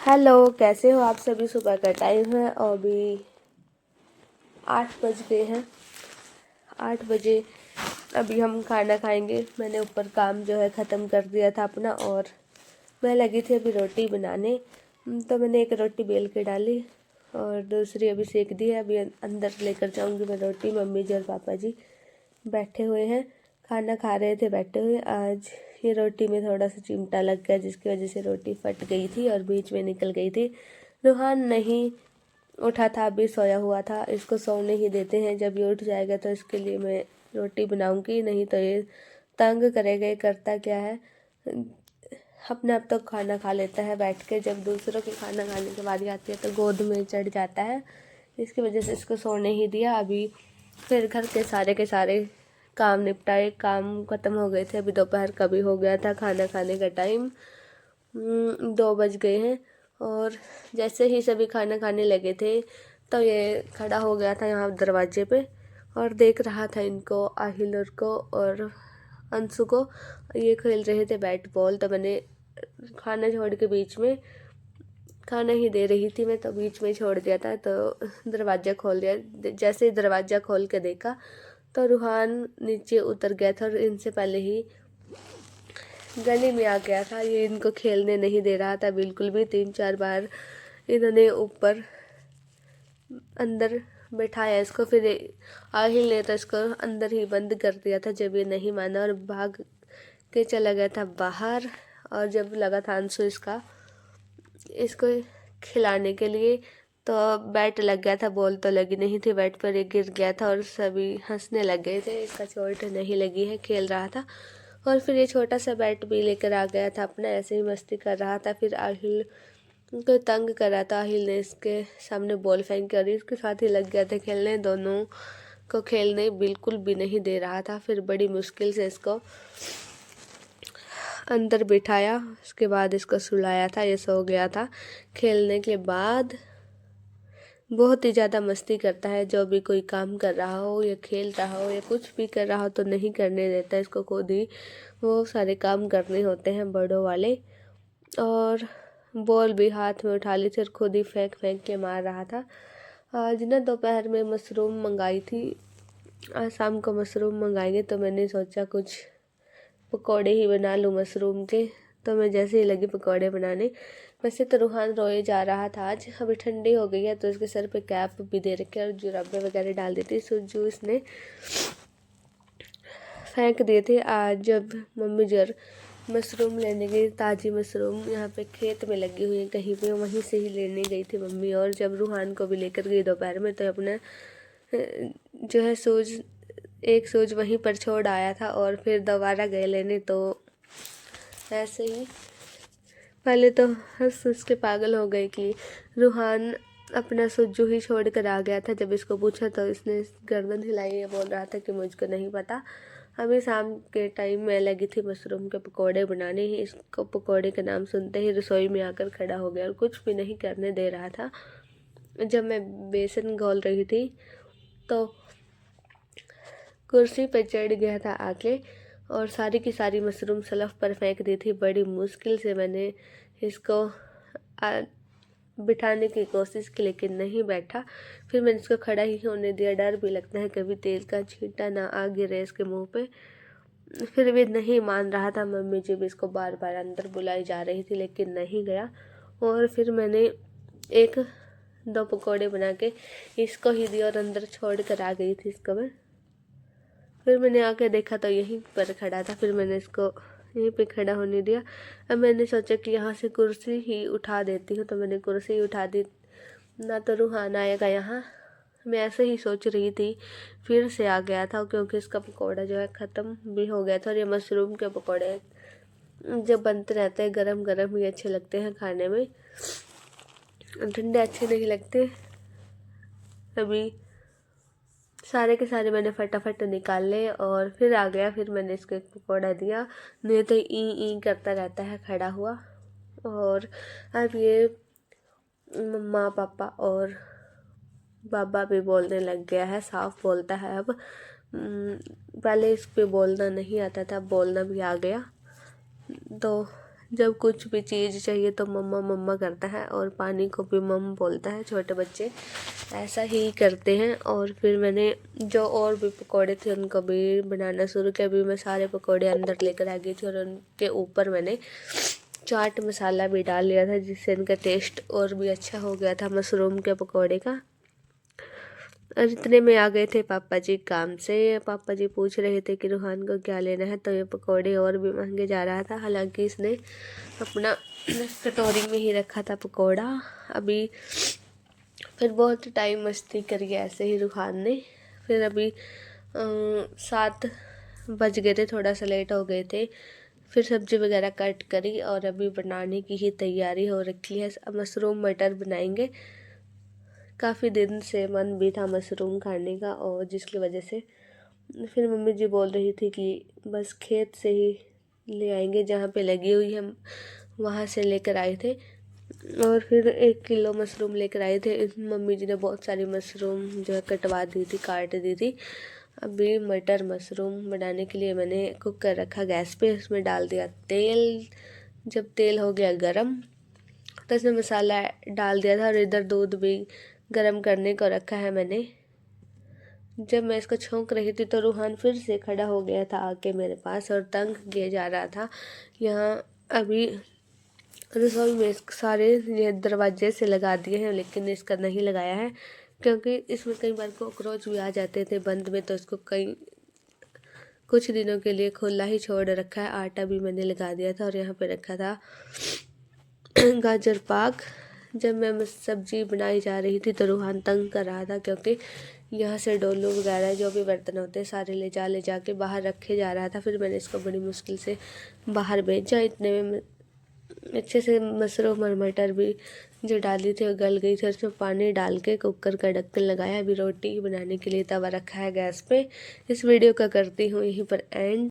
Hello, कैसे हो आप सभी। सुबह का टाइम है और अभी 8 बज गए हैं। 8 बजे अभी हम खाना खाएंगे। मैंने ऊपर काम जो है ख़त्म कर दिया था अपना और मैं लगी थी अभी रोटी बनाने। तो मैंने एक रोटी बेल के डाली और दूसरी अभी सेक दी है। अभी अंदर लेकर जाऊंगी मैं रोटी। मम्मी जी और पापा जी बैठे हुए हैं, खाना खा रहे थे बैठे हुए। आज ये रोटी में थोड़ा सा चिमटा लग गया जिसकी वजह से रोटी फट गई थी और बीच में निकल गई थी। रूहान नहीं उठा था, अभी सोया हुआ था। इसको सोने ही देते हैं, जब ये उठ जाएगा तो इसके लिए मैं रोटी बनाऊंगी, नहीं तो ये तंग करेगा। ये करता क्या है, अपने आप तो खाना खा लेता है बैठ के, जब दूसरों के खाना खाने की बारी आती है तो गोद में चढ़ जाता है। इसकी वजह से इसको सोने ही दिया। अभी फिर घर के सारे काम निपटाए, काम ख़त्म हो गए थे। अभी दोपहर का भी हो गया था खाना खाने का टाइम। 2 बज गए हैं और जैसे ही सभी खाना खाने लगे थे तो ये खड़ा हो गया था यहाँ दरवाजे पे और देख रहा था इनको, आहिल को और अंशु को। ये खेल रहे थे बैट बॉल। तो मैंने खाना छोड़ के बीच में, खाना ही दे रही थी मैं तो बीच में छोड़ दिया था, तो दरवाज़ा खोल दिया। जैसे ही दरवाज़ा खोल के देखा तो रूहान नीचे उतर गया था और इनसे पहले ही गली में आ गया था। ये इनको खेलने नहीं दे रहा था बिल्कुल भी। 3-4 बार इन्होंने ऊपर अंदर बैठाया इसको, फिर आहिल ने तो इसको अंदर ही बंद कर दिया था जब ये नहीं माना और भाग के चला गया था बाहर। और जब लगा था अंशु इसको खिलाने के लिए तो बैट लग गया था, बॉल तो लगी नहीं थी बैट पर, ये गिर गया था और सभी हंसने लग गए थे। इसका चोट नहीं लगी है, खेल रहा था। और फिर ये छोटा सा बैट भी लेकर आ गया था अपना, ऐसे ही मस्ती कर रहा था। फिर आहिल को तंग कर रहा था, आहिल ने इसके सामने बॉल फेंक कर इसके साथ ही लग गया था खेलने। दोनों को खेलने बिल्कुल भी नहीं दे रहा था। फिर बड़ी मुश्किल से इसको अंदर बिठाया, उसके बाद इसको सुलाया था। ये सो गया था। खेलने के बाद बहुत ही ज़्यादा मस्ती करता है। जो भी कोई काम कर रहा हो या खेल रहा हो या कुछ भी कर रहा हो तो नहीं करने देता इसको, खुद ही वो सारे काम करने होते हैं बड़ों वाले। और बॉल भी हाथ में उठा ली थी और खुद ही फेंक फेंक के मार रहा था। आज ना दोपहर में मशरूम मंगाई थी, आज शाम को मशरूम मंगाएंगे तो मैंने सोचा कुछ पकौड़े ही बना लूँ मशरूम के। तो मैं जैसे ही लगी पकौड़े बनाने, वैसे तो रूहान रोए जा रहा था। आज अभी ठंडी हो गई है तो इसके सर पे कैप भी दे रखे और जुराबे वगैरह डाल देती। सुज्जू इसने फेंक दिए थे। आज जब मम्मी जर मशरूम लेने गई, ताज़ी मशरूम यहाँ पे खेत में लगी हुई है कहीं पे, वहीं से ही लेने गई थी मम्मी। और जब रूहान को भी लेकर गई दोपहर में तो अपना जो है सूज, एक सूज वहीं पर छोड़ आया था और फिर दोबारा गए लेने। तो ऐसे ही पहले तो हंस हंस के पागल हो गए कि रूहान अपना सुज्जू ही छोड़ कर आ गया था। जब इसको पूछा तो इसने गर्दन हिलाई, ये बोल रहा था कि मुझको नहीं पता। अभी शाम के टाइम में लगी थी मशरूम के पकोड़े बनाने ही, इसको पकोड़े का नाम सुनते ही रसोई में आकर खड़ा हो गया और कुछ भी नहीं करने दे रहा था। जब मैं बेसन घोल रही थी तो कुर्सी पर चढ़ गया था आके और सारी की सारी मशरूम सलफ पर फेंक दी थी। बड़ी मुश्किल से मैंने इसको बिठाने की कोशिश की लेकिन नहीं बैठा। फिर मैंने इसको खड़ा ही होने दिया। डर भी लगता है कभी तेल का छींटा ना आ गिरे इसके मुंह पे। फिर भी नहीं मान रहा था। मम्मी जी भी इसको बार बार अंदर बुलाई जा रही थी लेकिन नहीं गया। और फिर मैंने 1-2 पकौड़े बना के इसको ही दिया और अंदर छोड़ कर आ गई थी इसको मैं। फिर मैंने आके देखा तो यहीं पर खड़ा था। फिर मैंने इसको यहीं पे खड़ा होने दिया। अब मैंने सोचा कि यहाँ से कुर्सी ही उठा देती हूँ, तो मैंने कुर्सी ही उठा दी, ना तो रूहान आएगा यहाँ। मैं ऐसे ही सोच रही थी, फिर से आ गया था क्योंकि इसका पकौड़ा जो है ख़त्म भी हो गया था। और ये मशरूम के पकौड़े जब बनते रहते हैं गरम गरम ही अच्छे लगते हैं खाने में, ठंडे अच्छे नहीं लगते। अभी सारे के सारे मैंने फटाफट निकाल ले और फिर आ गया। फिर मैंने इसको एक पकौड़ा दिया, नहीं तो ई ई करता रहता है खड़ा हुआ। और अब ये मम्मा पापा और बाबा भी बोलने लग गया है, साफ बोलता है अब। पहले इस पे बोलना नहीं आता था, बोलना भी आ गया। तो जब कुछ भी चीज़ चाहिए तो मम्मा मम्मा करता है और पानी को भी मम बोलता है। छोटे बच्चे ऐसा ही करते हैं। और फिर मैंने जो और भी पकौड़े थे उनको भी बनाना शुरू किया। अभी मैं सारे पकौड़े अंदर लेकर आ गई थी और उनके ऊपर मैंने चाट मसाला भी डाल लिया था, जिससे इनका टेस्ट और भी अच्छा हो गया था मशरूम के पकौड़े का। और इतने में आ गए थे पापा जी काम से। पापा जी पूछ रहे थे कि रूहान को क्या लेना है, तो ये पकौड़े और भी महंगे जा रहा था। हालांकि इसने अपना कटोरी में ही रखा था पकौड़ा। अभी फिर बहुत टाइम मस्ती करी ऐसे ही रूहान ने। फिर अभी 7 बज गए थे, थोड़ा सा लेट हो गए थे। फिर सब्जी वगैरह कट करी और अभी बनाने की ही तैयारी हो रखी है। मशरूम मटर बनाएंगे। काफ़ी दिन से मन भी था मशरूम खाने का, और जिसकी वजह से फिर मम्मी जी बोल रही थी कि बस खेत से ही ले आएंगे, जहाँ पे लगी हुई है वहाँ से लेकर आए थे। और फिर 1 किलो मशरूम लेकर आए थे। मम्मी जी ने बहुत सारी मशरूम जो है कटवा दी थी, काट दी थी। अभी मटर मशरूम बनाने के लिए मैंने कुकर रखा गैस पे, उसमें डाल दिया तेल। जब तेल हो गया गरम तो इसमें मसाला डाल दिया था, और इधर दूध भी गरम करने को रखा है मैंने। जब मैं इसको छौंक रही थी तो रूहान फिर से खड़ा हो गया था आके मेरे पास और तंग किए जा रहा था। यहाँ अभी रसोई में सारे ये दरवाजे से लगा दिए हैं, लेकिन इसका नहीं लगाया है क्योंकि इसमें कई बार कॉकरोच भी आ जाते थे बंद में, तो इसको कुछ दिनों के लिए खुला ही छोड़ रखा है। आटा भी मैंने लगा दिया था और यहाँ पे रखा था गाजर पाक। जब मैं सब्जी बनाई जा रही थी तो रूहान तंग कर रहा था, क्योंकि यहाँ से डोलू वगैरह जो भी बर्तन होते हैं सारे ले जा के बाहर रखे जा रहा था। फिर मैंने इसको बड़ी मुश्किल से बाहर भेजा। इतने में अच्छे से मशरूम और मटर भी जो डाली थी वो गल गई थी। उसमें पानी डाल के कुकर का ढक्कन लगाया। अभी रोटी बनाने के लिए तवा रखा है गैस पे। इस वीडियो का करती हूँ यहीं पर एंड।